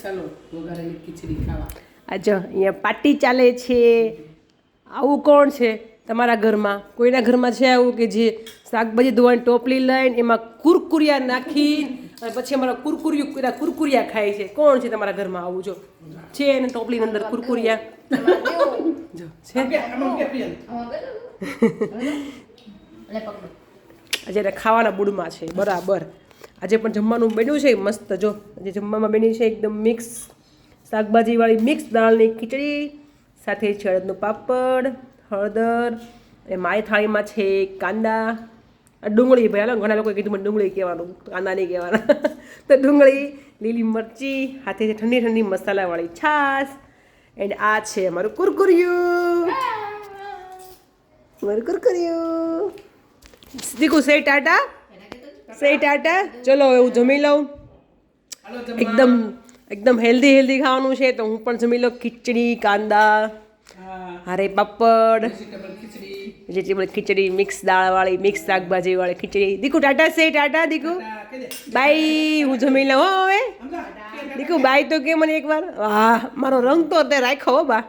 ચાલો વઘારેલી ખીચડી ખાવા. આ જો અહીંયા પાર્ટી ચાલે છે. આવું કોણ છે તમારા ઘરમાં? કોઈના ઘરમાં છે આવું કે જે શાકભાજી ધોવાની ટોપલી લઈને એમાં કુરકુરિયા નાખીને અને પછી અમારા કુરકુરિયા ખાય છે? કોણ છે તમારા ઘરમાં આવું? જો છે એને ટોપલીની અંદર કુરકુરિયા જો છે. આજે ખાવાના મૂડમાં છે બરાબર. આજે પણ જમવાનું બન્યું છે મસ્ત. જો આજે જમવામાં બન્યું છે એકદમ મિક્સ શાકભાજીવાળી મિક્સ દાળની ખીચડી સાથે છે અડદનું પાપડ, હળદર અને મારી થાળીમાં છે કાંદા, ડુંગળી. ભાઈ હાલો, ઘણા લોકોએ કીધું મને ડુંગળી કહેવાનું, કાંદા નહીં કહેવાના. તો ડુંગળી, લીલી મરચી, હાથે ઠંડી ઠંડી મસાલાવાળી છાશ એન્ડ આ છે અમારું કુરકુરિયું. મારું કુરકુરિયું. દીકુ સે ટાટા, સે ટાટા. ચલો એવું જમી લઉં. એકદમ હેલ્ધી ખાવાનું છે તો હું પણ જમી લઉં. ખીચડી, કાંદા, હારે પાપડ, વેજીટેબલ ખીચડી, મિક્સ દાળવાળી, મિક્સ શાકભાજીવાળી ખીચડી. દીકુ ટાટા સે ટાટા. દીકુ બાય. હું જમી લઉં હો હવે. દીકુ બાય તો કે મને એકવાર. વાહ, મારો રંગ તો અત્યારે રાખ્યો હો બા.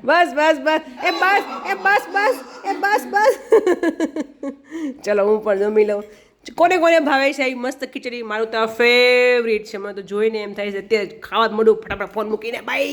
બસ બસ બસ એ બસ એ બસ બસ એ બસ બસ. ચલો હું પણ જમી લઉં. કોને કોને ભાવે છે એ મસ્ત ખીચડી? મારું તો ફેવરિટ છે. મને તો જોઈને એમ થાય છે અત્યારે ખાવા જ મળું ફટાફટ ફોન મૂકીને. બાય.